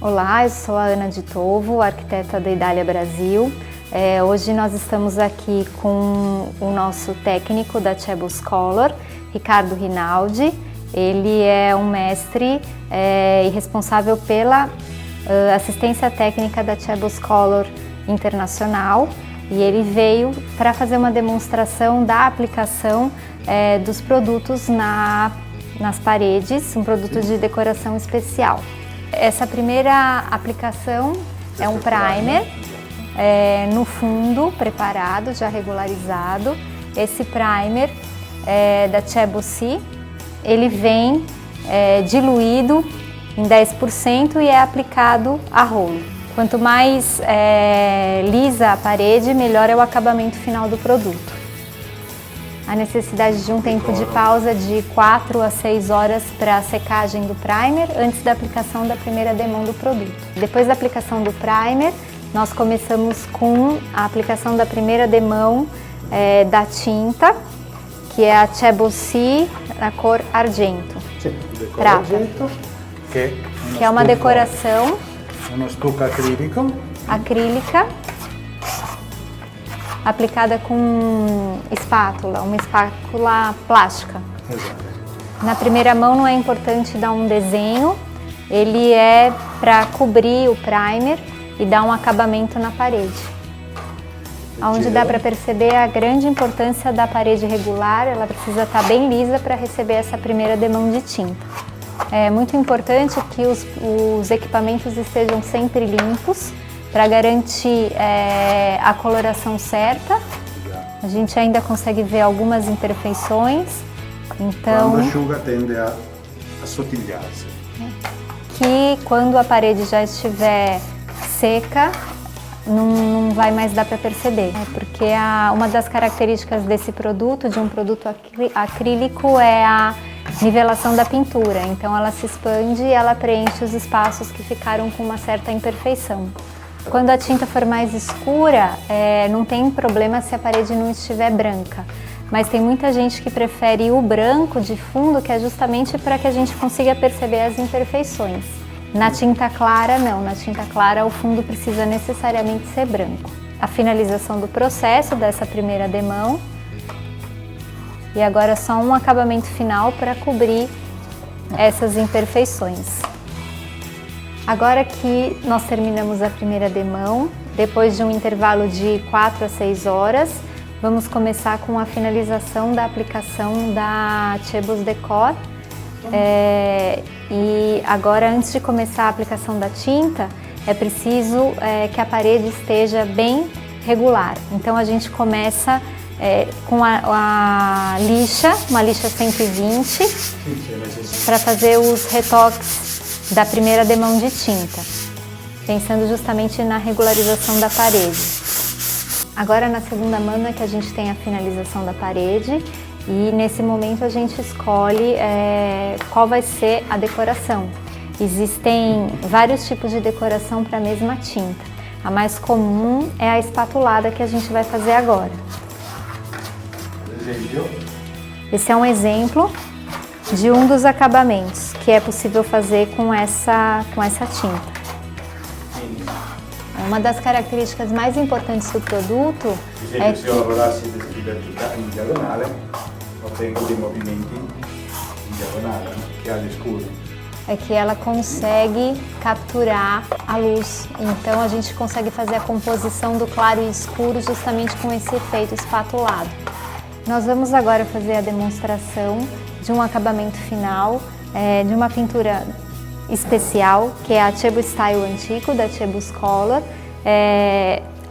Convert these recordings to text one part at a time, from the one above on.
Olá, eu sou a Ana de Tovo, arquiteta da Idália Brasil. Hoje nós estamos aqui com o nosso técnico da Chebus Color, Ricardo Rinaldi. Ele é um mestre e responsável pela assistência técnica da Chebus Color Internacional, e ele veio para fazer uma demonstração da aplicação dos produtos nas paredes, um produto de decoração especial. Essa primeira aplicação é um primer no fundo preparado, já regularizado. Esse primer da Chebus, ele vem diluído em 10% e é aplicado a rolo. Quanto mais lisa a parede, melhor é o acabamento final do produto. A necessidade de um tempo de pausa de 4 a 6 horas para a secagem do primer antes da aplicação da primeira demão do produto. Depois da aplicação do primer, nós começamos com a aplicação da primeira demão da tinta, que é a Chebus na cor argento, prata, argento, que é uma decoração stucco acrílica aplicada com espátula, uma espátula plástica. Exato. Na primeira mão não é importante dar um desenho, ele é para cobrir o primer e dar um acabamento na parede. Onde dá para perceber a grande importância da parede regular, ela precisa estar bem lisa para receber essa primeira demão de tinta. É muito importante que os equipamentos estejam sempre limpos, para garantir a coloração certa. A gente ainda consegue ver algumas imperfeições, então quando asciuga tende a assottigliarsi. Que quando a parede já estiver seca, não vai mais dar para perceber, porque uma das características desse produto, de um produto acrílico, é a nivelação da pintura. Então ela se expande e ela preenche os espaços que ficaram com uma certa imperfeição. Quando a tinta for mais escura, não tem problema se a parede não estiver branca, mas tem muita gente que prefere o branco de fundo, que é justamente para que a gente consiga perceber as imperfeições. Na tinta clara, não. Na tinta clara, o fundo precisa necessariamente ser branco. A finalização do processo dessa primeira demão. E agora só um acabamento final para cobrir essas imperfeições. Agora que nós terminamos a primeira demão, depois de um intervalo de 4 a 6 horas, vamos começar com a finalização da aplicação da Chebus Decor. E agora, antes de começar a aplicação da tinta, é preciso que a parede esteja bem regular. Então a gente começa com a lixa, uma lixa 120, para fazer os retoques da primeira demão de tinta, pensando justamente na regularização da parede. Agora, na segunda mão, é que a gente tem a finalização da parede, e nesse momento a gente escolhe qual vai ser a decoração. Existem vários tipos de decoração para a mesma tinta. A mais comum é a espatulada, que a gente vai fazer agora. Esse é um exemplo de um dos acabamentos que é possível fazer com essa tinta. Uma das características mais importantes do produto é que, se eu lavorasse em diagonale, ottengo dei movimenti in diagonale, che ha escuro. é que ela consegue capturar a luz. Então a gente consegue fazer a composição do claro e escuro justamente com esse efeito espatulado. Nós vamos agora fazer a demonstração de um acabamento final, de uma pintura especial, que é a Chebus Style Antico, da Chebus Color.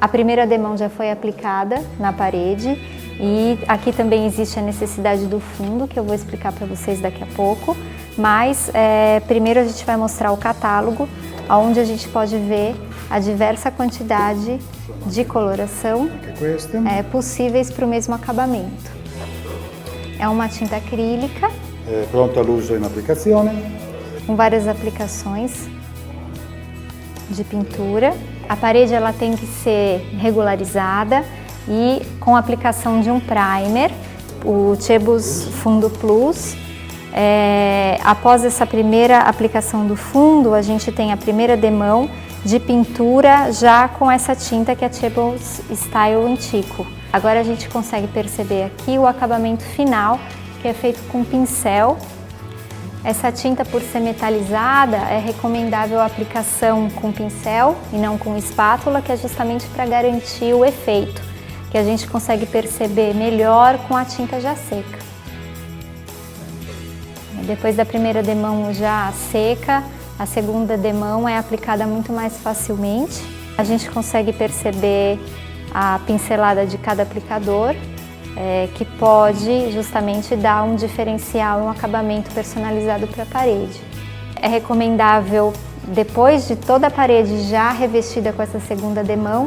A primeira demão já foi aplicada na parede, e aqui também existe a necessidade do fundo, que eu vou explicar para vocês daqui a pouco. Mas primeiro a gente vai mostrar o catálogo, onde a gente pode ver a diversa quantidade de coloração possíveis para o mesmo acabamento. É uma tinta acrílica, pronto all'uso in applicazione, com várias aplicações de pintura. A parede ela tem que ser regularizada e com a aplicação de um primer, o Chebus Fundo Plus, Após essa primeira aplicação do fundo, a gente tem a primeira demão de pintura já com essa tinta que é a Chebos Style Antico. Agora a gente consegue perceber aqui o acabamento final, que é feito com pincel. Essa tinta, por ser metalizada, é recomendável a aplicação com pincel e não com espátula, que é justamente para garantir o efeito, que a gente consegue perceber melhor com a tinta já seca. Depois da primeira demão já seca, a segunda demão é aplicada muito mais facilmente. A gente consegue perceber a pincelada de cada aplicador, que pode justamente dar um diferencial, um acabamento personalizado para a parede. É recomendável, depois de toda a parede já revestida com essa segunda demão,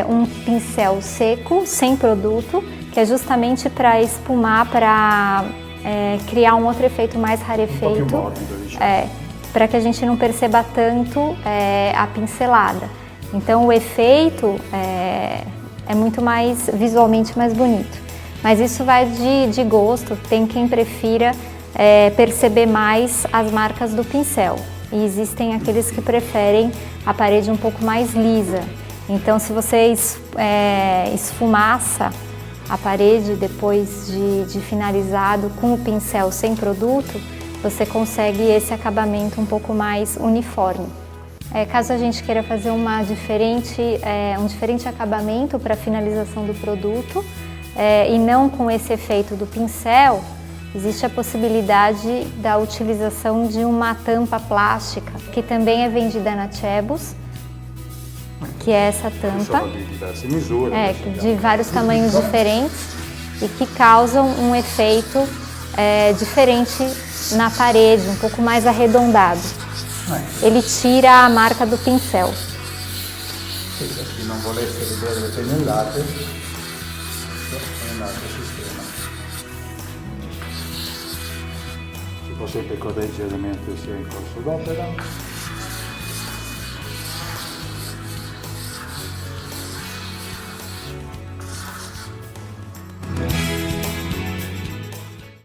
um pincel seco, sem produto, que é justamente para espumar, para criar um outro efeito mais rarefeito. Um pouquinho mórbido, para que a gente não perceba tanto a pincelada. Então o efeito é muito mais, visualmente mais bonito. Mas isso vai de gosto, tem quem prefira perceber mais as marcas do pincel. E existem aqueles que preferem a parede um pouco mais lisa. Então se você esfumaça a parede depois de finalizado com o pincel sem produto, você consegue esse acabamento um pouco mais uniforme. Caso a gente queira fazer um diferente acabamento para a finalização do produto e não com esse efeito do pincel, existe a possibilidade da utilização de uma tampa plástica, que também é vendida na Chebos, que é essa tampa, de vários tamanhos diferentes e que causam um efeito diferente na parede, um pouco mais arredondado. Ele tira a marca do pincel. Sì, per chi non volesse vedere le pennellate, è un altro sistema. Si può sempre correggere mentre si è in corso d'opera.